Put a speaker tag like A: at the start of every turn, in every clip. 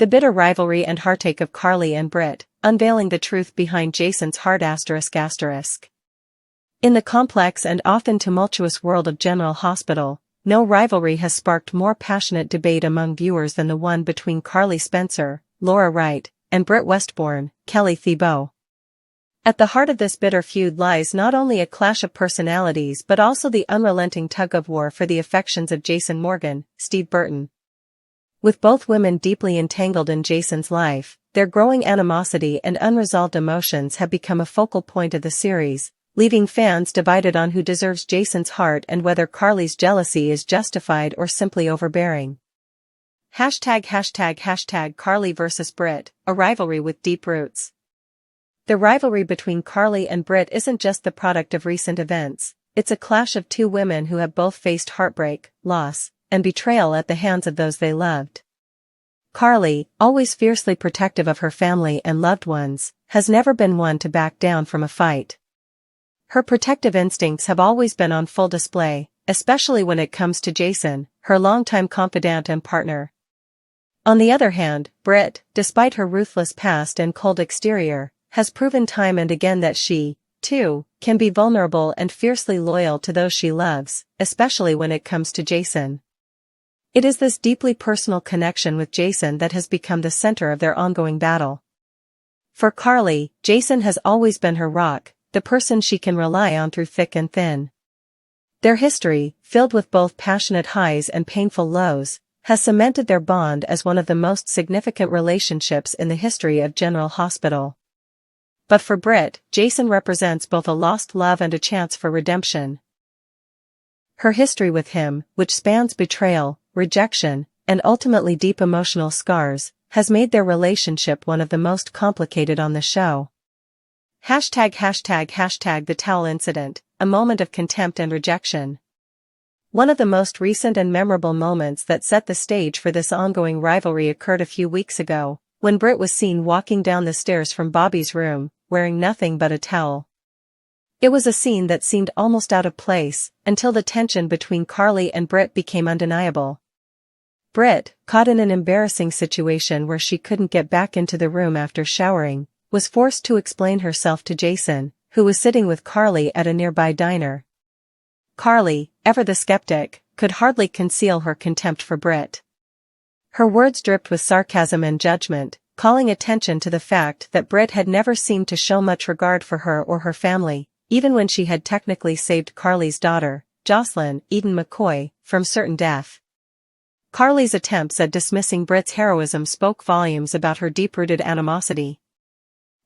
A: The bitter rivalry and heartache of Carly and Britt, unveiling the truth behind Jason's heart. In the complex and often tumultuous world of General Hospital, no rivalry has sparked more passionate debate among viewers than the one between Carly Spencer, Laura Wright, and Britt Westbourne, Kelly Thibault. At the heart of this bitter feud lies not only a clash of personalities but also the unrelenting tug-of-war for the affections of Jason Morgan, Steve Burton. With both women deeply entangled in Jason's life, their growing animosity and unresolved emotions have become a focal point of the series, leaving fans divided on who deserves Jason's heart and whether Carly's jealousy is justified or simply overbearing. Carly vs. Britt, a rivalry with deep roots. The rivalry between Carly and Britt isn't just the product of recent events, it's a clash of two women who have both faced heartbreak, loss, and betrayal at the hands of those they loved. Carly, always fiercely protective of her family and loved ones, has never been one to back down from a fight. Her protective instincts have always been on full display, especially when it comes to Jason, her longtime confidant and partner. On the other hand, Britt, despite her ruthless past and cold exterior, has proven time and again that she, too, can be vulnerable and fiercely loyal to those she loves, especially when it comes to Jason. It is this deeply personal connection with Jason that has become the center of their ongoing battle. For Carly, Jason has always been her rock, the person she can rely on through thick and thin. Their history, filled with both passionate highs and painful lows, has cemented their bond as one of the most significant relationships in the history of General Hospital. But for Britt, Jason represents both a lost love and a chance for redemption. Her history with him, which spans betrayal, rejection, and ultimately deep emotional scars, has made their relationship one of the most complicated on the show. The towel incident, a moment of contempt and rejection. One of the most recent and memorable moments that set the stage for this ongoing rivalry occurred a few weeks ago, when Britt was seen walking down the stairs from Bobby's room, wearing nothing but a towel. It was a scene that seemed almost out of place, until the tension between Carly and Britt became undeniable. Britt, caught in an embarrassing situation where she couldn't get back into the room after showering, was forced to explain herself to Jason, who was sitting with Carly at a nearby diner. Carly, ever the skeptic, could hardly conceal her contempt for Britt. Her words dripped with sarcasm and judgment, calling attention to the fact that Britt had never seemed to show much regard for her or her family, even when she had technically saved Carly's daughter, Jocelyn Eden McCoy, from certain death. Carly's attempts at dismissing Britt's heroism spoke volumes about her deep-rooted animosity.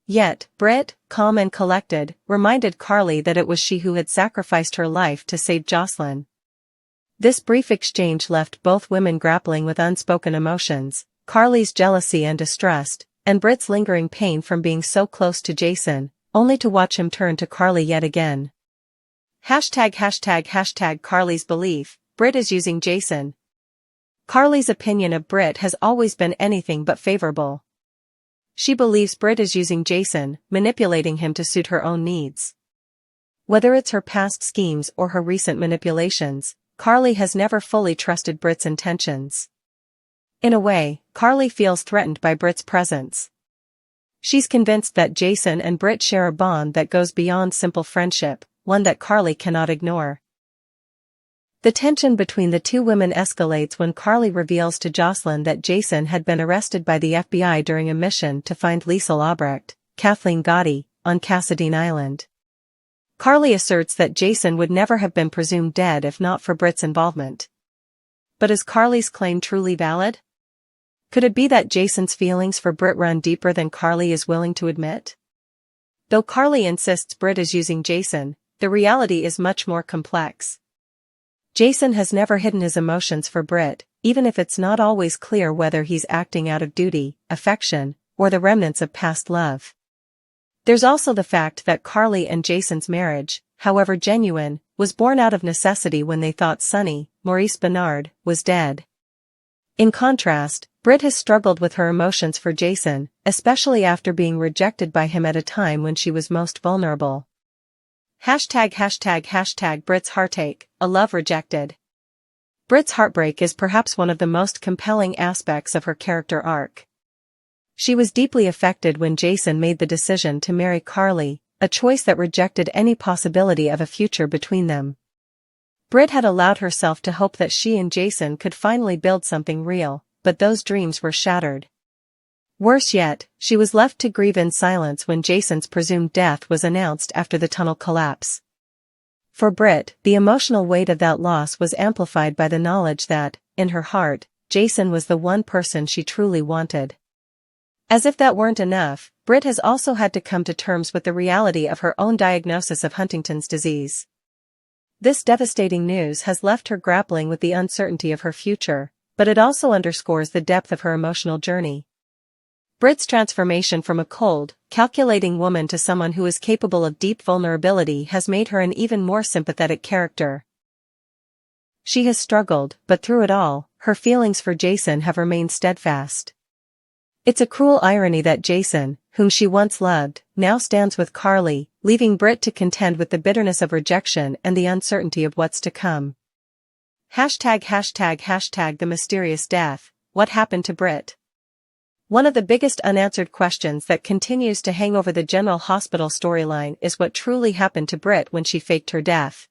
A: Yet, Britt, calm and collected, reminded Carly that it was she who had sacrificed her life to save Jocelyn. This brief exchange left both women grappling with unspoken emotions, Carly's jealousy and distrust, and Britt's lingering pain from being so close to Jason, only to watch him turn to Carly yet again. Carly's belief, Britt is using Jason. Carly's opinion of Britt has always been anything but favorable. She believes Britt is using Jason, manipulating him to suit her own needs. Whether it's her past schemes or her recent manipulations, Carly has never fully trusted Britt's intentions. In a way, Carly feels threatened by Britt's presence. She's convinced that Jason and Britt share a bond that goes beyond simple friendship, one that Carly cannot ignore. The tension between the two women escalates when Carly reveals to Jocelyn that Jason had been arrested by the FBI during a mission to find Liesl Albrecht, Kathleen Gotti, on Cassadine Island. Carly asserts that Jason would never have been presumed dead if not for Britt's involvement. But is Carly's claim truly valid? Could it be that Jason's feelings for Britt run deeper than Carly is willing to admit? Though Carly insists Britt is using Jason, the reality is much more complex. Jason has never hidden his emotions for Britt, even if it's not always clear whether he's acting out of duty, affection, or the remnants of past love. There's also the fact that Carly and Jason's marriage, however genuine, was born out of necessity when they thought Sonny, Maurice Benard, was dead. In contrast, Britt has struggled with her emotions for Jason, especially after being rejected by him at a time when she was most vulnerable. Britt's heartache, a love rejected. Britt's heartbreak is perhaps one of the most compelling aspects of her character arc. She was deeply affected when Jason made the decision to marry Carly, a choice that rejected any possibility of a future between them. Britt had allowed herself to hope that she and Jason could finally build something real, but those dreams were shattered. Worse yet, she was left to grieve in silence when Jason's presumed death was announced after the tunnel collapse. For Britt, the emotional weight of that loss was amplified by the knowledge that, in her heart, Jason was the one person she truly wanted. As if that weren't enough, Britt has also had to come to terms with the reality of her own diagnosis of Huntington's disease. This devastating news has left her grappling with the uncertainty of her future, but it also underscores the depth of her emotional journey. Britt's transformation from a cold, calculating woman to someone who is capable of deep vulnerability has made her an even more sympathetic character. She has struggled, but through it all, her feelings for Jason have remained steadfast. It's a cruel irony that Jason, whom she once loved, now stands with Carly, leaving Britt to contend with the bitterness of rejection and the uncertainty of what's to come. #The mysterious death. What happened to Britt? One of the biggest unanswered questions that continues to hang over the General Hospital storyline is what truly happened to Britt when she faked her death.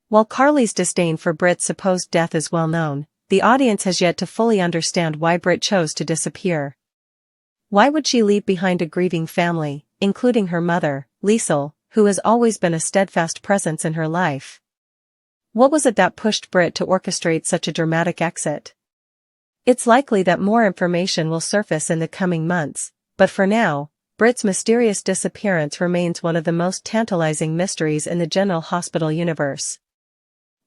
A: While Carly's disdain for Britt's supposed death is well known, the audience has yet to fully understand why Britt chose to disappear. Why would she leave behind a grieving family, including her mother, Liesl, who has always been a steadfast presence in her life? What was it that pushed Britt to orchestrate such a dramatic exit? It's likely that more information will surface in the coming months, but for now, Britt's mysterious disappearance remains one of the most tantalizing mysteries in the General Hospital universe.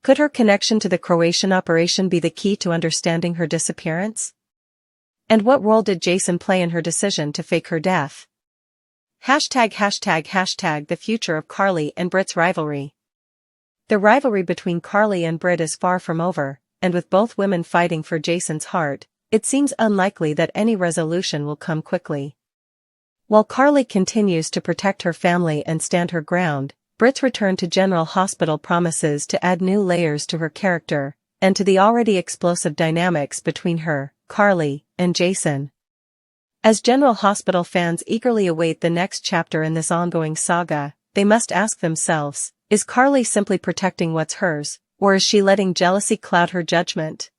A: Could her connection to the Croatian operation be the key to understanding her disappearance? And what role did Jason play in her decision to fake her death? #The future of Carly and Britt's rivalry. The rivalry between Carly and Britt is far from over, and with both women fighting for Jason's heart, it seems unlikely that any resolution will come quickly. While Carly continues to protect her family and stand her ground, Britt's return to General Hospital promises to add new layers to her character, and to the already explosive dynamics between her, Carly, and Jason. As General Hospital fans eagerly await the next chapter in this ongoing saga, they must ask themselves, is Carly simply protecting what's hers, or is she letting jealousy cloud her judgment?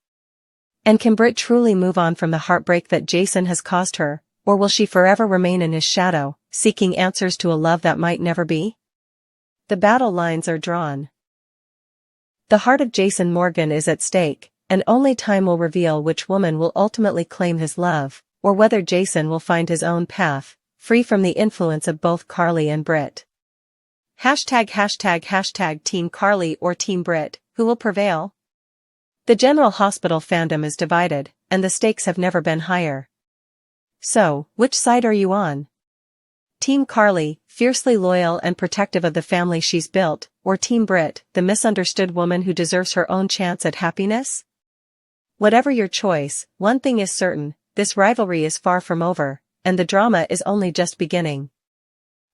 A: And can Britt truly move on from the heartbreak that Jason has caused her, or will she forever remain in his shadow, seeking answers to a love that might never be? The battle lines are drawn. The heart of Jason Morgan is at stake, and only time will reveal which woman will ultimately claim his love, or whether Jason will find his own path, free from the influence of both Carly and Britt. #Team Carly or Team Britt, who will prevail? The General Hospital fandom is divided, and the stakes have never been higher. So, which side are you on? Team Carly, fiercely loyal and protective of the family she's built, or Team Britt, the misunderstood woman who deserves her own chance at happiness? Whatever your choice, one thing is certain, this rivalry is far from over, and the drama is only just beginning.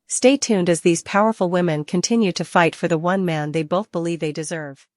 A: Stay tuned as these powerful women continue to fight for the one man they both believe they deserve.